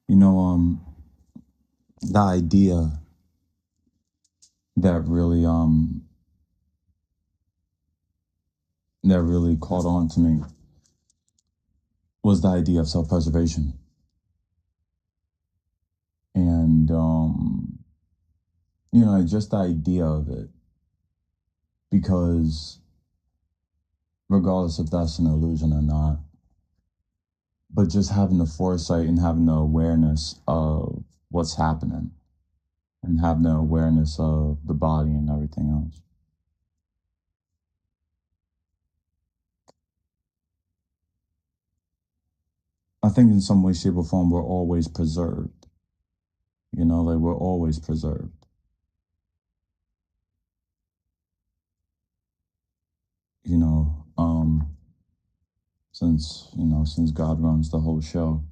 You know, the idea that really that really caught on to me was the idea of self-preservation. And just the idea of it, because regardless if that's an illusion or not, but just having the foresight and having the awareness of what's happening and having the awareness of the body and everything else. I think in some way, shape, or form, we're always preserved. Like we're always preserved. You know, since God runs the whole show.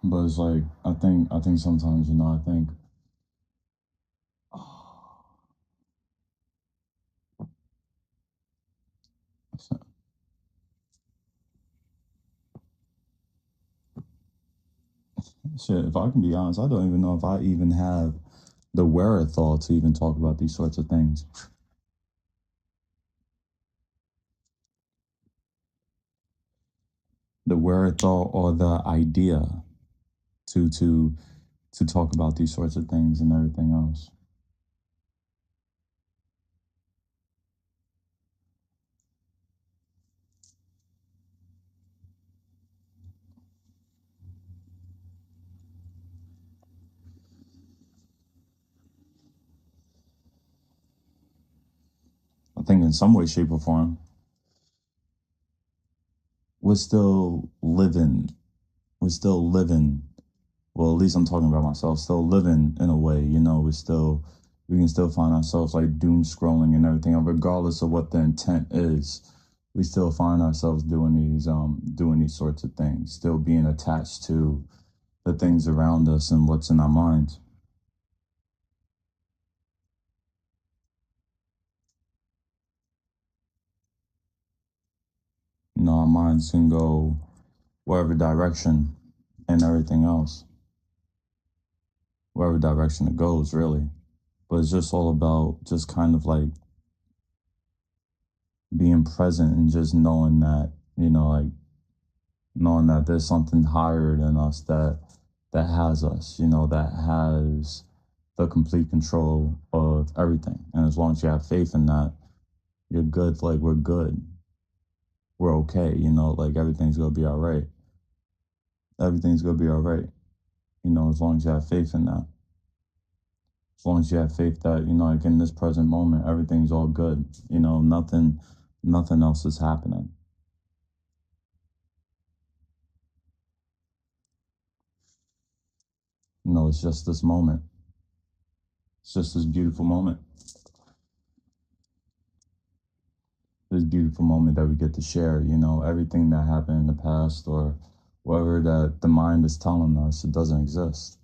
But it's like I think sometimes, I think shit, if I can be honest, I don't even know if I even have the wherewithal to even talk about these sorts of things. The wherewithal or the idea to talk about these sorts of things and everything else. I think in some way, shape, or form, we're still living. We're still living. Well, at least I'm talking about myself. Still living in a way. We can still find ourselves like doom scrolling and everything, and regardless of what the intent is. We still find ourselves doing these sorts of things, still being attached to the things around us and what's in our minds. Our minds can go wherever direction and everything else, wherever direction it goes, really. But it's just all about just kind of like being present and just knowing that, knowing that there's something higher than us that has us, that has the complete control of everything. And as long as you have faith in that, you're good. Like we're good. We're okay, like everything's gonna be all right. Everything's gonna be all right, as long as you have faith in that. As long as you have faith that, like in this present moment, everything's all good. Nothing else is happening. It's just this moment. It's just this beautiful moment. This beautiful moment that we get to share, everything that happened in the past or whatever that the mind is telling us, it doesn't exist.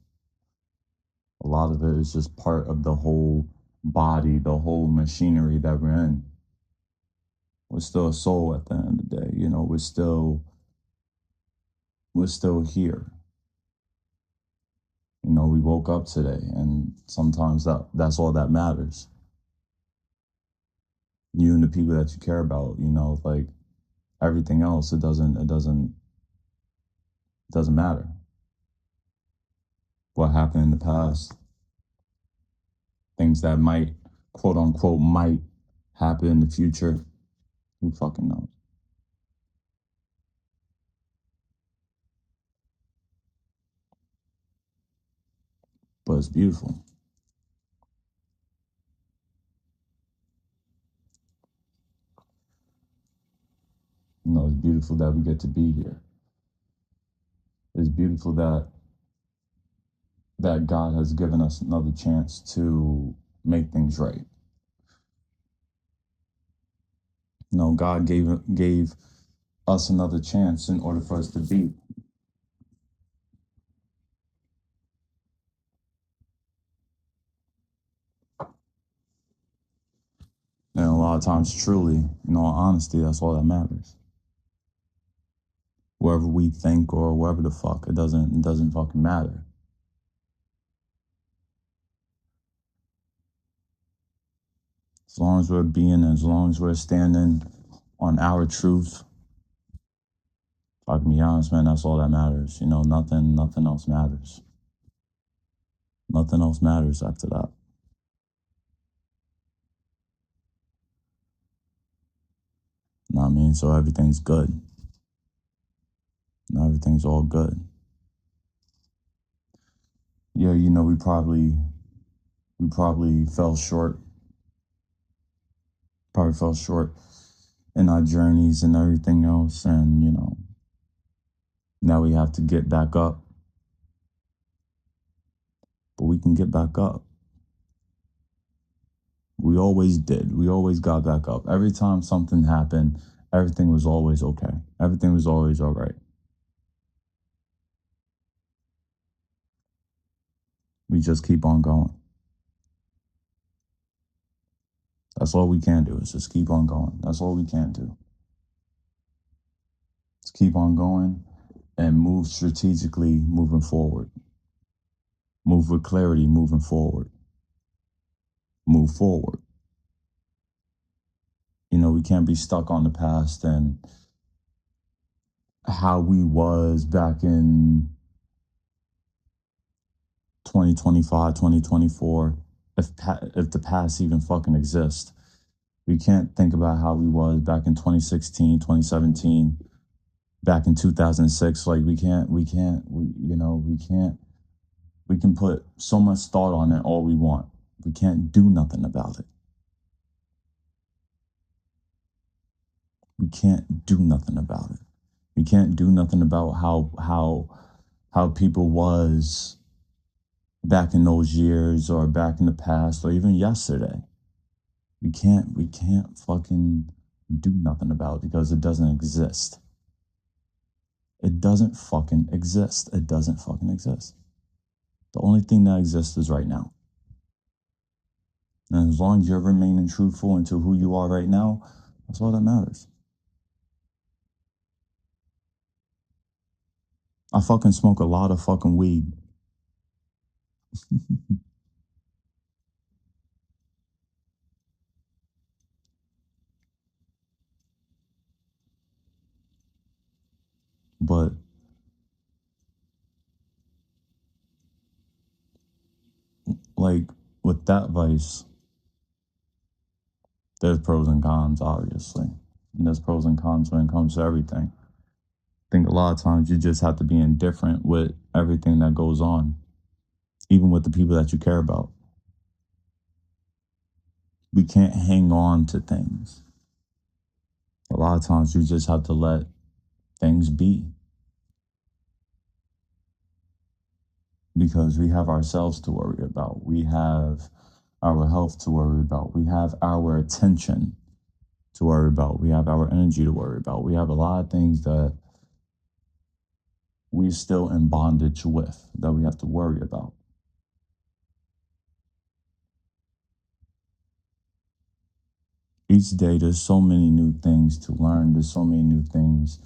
A lot of it is just part of the whole body, the whole machinery that we're in. We're still a soul at the end of the day, we're still here. We woke up today and sometimes that's all that matters. You and the people that you care about, like everything else, it doesn't matter. What happened in the past, things that might, quote unquote, might happen in the future. Who fucking knows? But it's beautiful. It's beautiful that we get to be here. It's beautiful that God has given us another chance to make things right. God gave us another chance in order for us to be. lot of times, truly, in all honesty, that's all that matters. Wherever we think or wherever the fuck, it doesn't fucking matter. As long as we're being, as long as we're standing on our truth, if I can be honest, man, that's all that matters. Nothing else matters. Nothing else matters after that. You know what I mean? So everything's good. Everything's all good. Yeah, we probably fell short. Probably fell short in our journeys and everything else, and now we have to get back up. But we can get back up. We always did. We always got back up. Every time something happened, everything was always okay. Everything was always all right. We just keep on going. That's all we can do is just keep on going. That's all we can do. Just keep on going and move strategically moving forward. Move with clarity moving forward. Move forward. We can't be stuck on the past and how we was back in 2025, 2024. If the past even fucking exists, we can't think about how we was back in 2016, 2017, back in 2006. Like we can't, we can't. We can put so much thought on it all we want. We can't do nothing about it. We can't do nothing about it. We can't do nothing about how people was back in those years or back in the past or even yesterday. We can't fucking do nothing about it because it doesn't exist. It doesn't fucking exist. It doesn't fucking exist. The only thing that exists is right now. And as long as you're remaining truthful into who you are right now, that's all that matters. I fucking smoke a lot of fucking weed. But like with that vice, there's pros and cons, obviously. And there's pros and cons when it comes to everything. I think a lot of times you just have to be indifferent with everything that goes on, even with the people that you care about. We can't hang on to things. A lot of times you just have to let things be because we have ourselves to worry about. We have our health to worry about. We have our attention to worry about. We have our energy to worry about. We have a lot of things that we're still in bondage with that we have to worry about. Each day, there's so many new things to learn. There's so many new things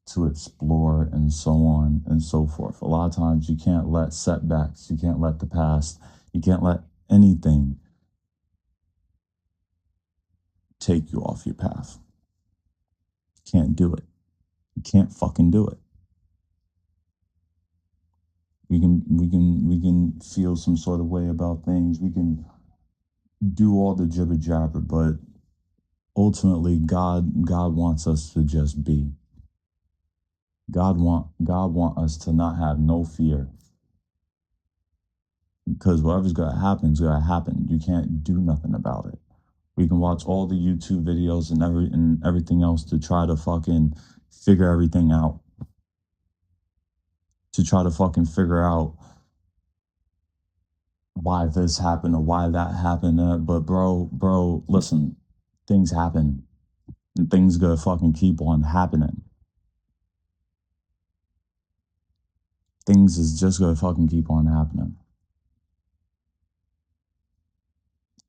to explore and so on and so forth. A lot of times you can't let setbacks, you can't let the past, you can't let anything take you off your path. Can't do it. You can't fucking do it. We can feel some sort of way about things. We can do all the jibber jabber, but ultimately God wants us to just be. God want us to not have no fear. Because whatever's gonna happen is gonna happen. You can't do nothing about it. We can watch all the YouTube videos and everything else to try to fucking figure everything out. To try to fucking figure out why this happened or why that happened. But bro, listen, things happen and things gonna fucking keep on happening. Things is just gonna fucking keep on happening.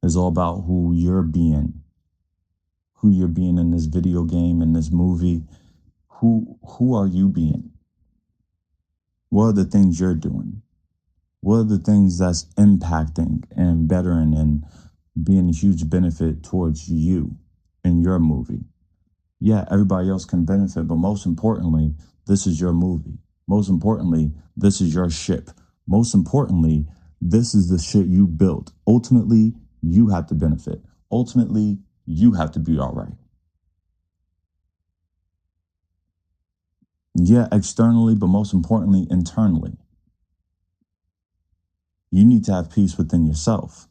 It's all about who you're being. who you're being in this video game, in this movie. Who are you being? What are the things you're doing? What are the things that's impacting and bettering and being a huge benefit towards you in your movie? Yeah, everybody else can benefit, but most importantly, this is your movie. Most importantly, this is your ship. Most importantly, this is the shit you built. Ultimately, you have to benefit. Ultimately, you have to be all right. Yeah, externally, but most importantly, internally. You need to have peace within yourself,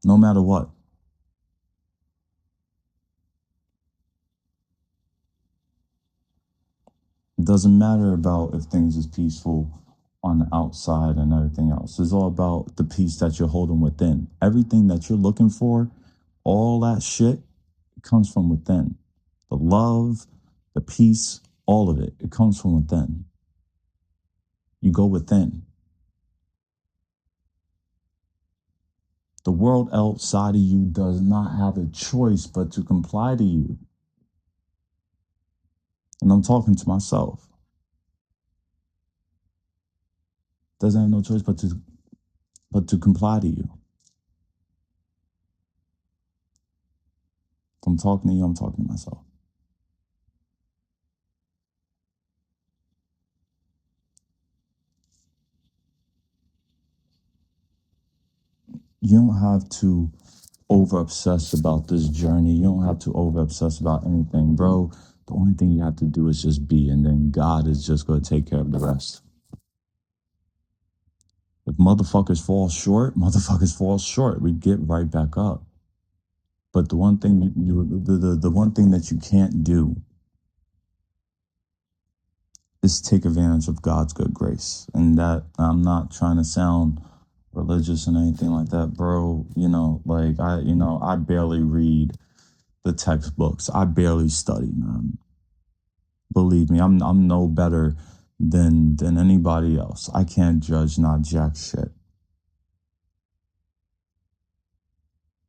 no matter what. It doesn't matter about if things is peaceful on the outside and everything else. It's all about the peace that you're holding within. Everything that you're looking for, all that shit comes from within. The love, the peace, all of it, it comes from within. You go within. The world outside of you does not have a choice but to comply to you. And I'm talking to myself. Doesn't have no choice but to comply to you. If I'm talking to you, I'm talking to myself. You don't have to over obsess about this journey. You don't have to over obsess about anything, bro. The only thing you have to do is just be, and then God is just going to take care of the rest. If motherfuckers fall short, motherfuckers fall short. We get right back up. But the one thing the one thing that you can't do is take advantage of God's good grace. And that, I'm not trying to sound religious and anything like that, bro. Like I barely read the textbooks. I barely study, man. Believe me, I'm no better than anybody else. I can't judge not jack shit.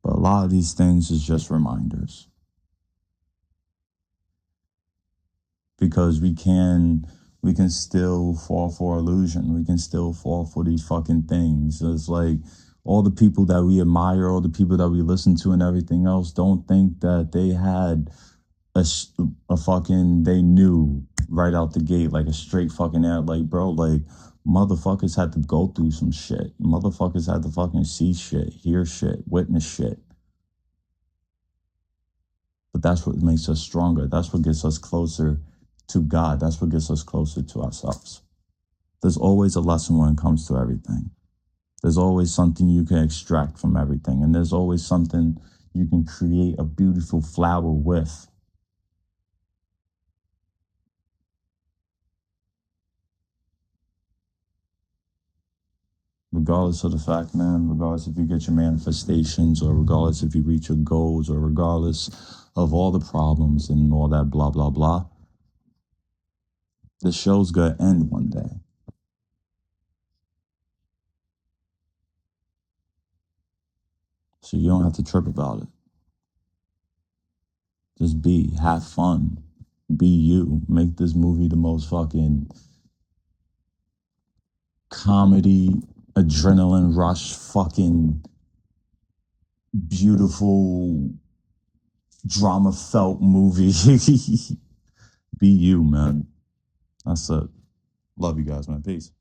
But a lot of these things is just reminders. Because we can still fall for illusion. We can still fall for these fucking things. It's like all the people that we admire, all the people that we listen to and everything else, don't think that they had a fucking, they knew right out the gate, like a straight fucking air. Like, bro, like motherfuckers had to go through some shit. Motherfuckers had to fucking see shit, hear shit, witness shit. But that's what makes us stronger. That's what gets us closer to God. That's what gets us closer to ourselves. There's always a lesson when it comes to everything. There's always something you can extract from everything. And there's always something you can create a beautiful flower with. Regardless of the fact, man, regardless if you get your manifestations, or regardless if you reach your goals, or regardless of all the problems and all that blah, blah, blah, the show's gonna end one day. So you don't have to trip about it. Just be, have fun, be you. Make this movie the most fucking comedy, adrenaline rush, fucking beautiful, drama felt movie. Be you, man. That's it. Love you guys, man. Peace.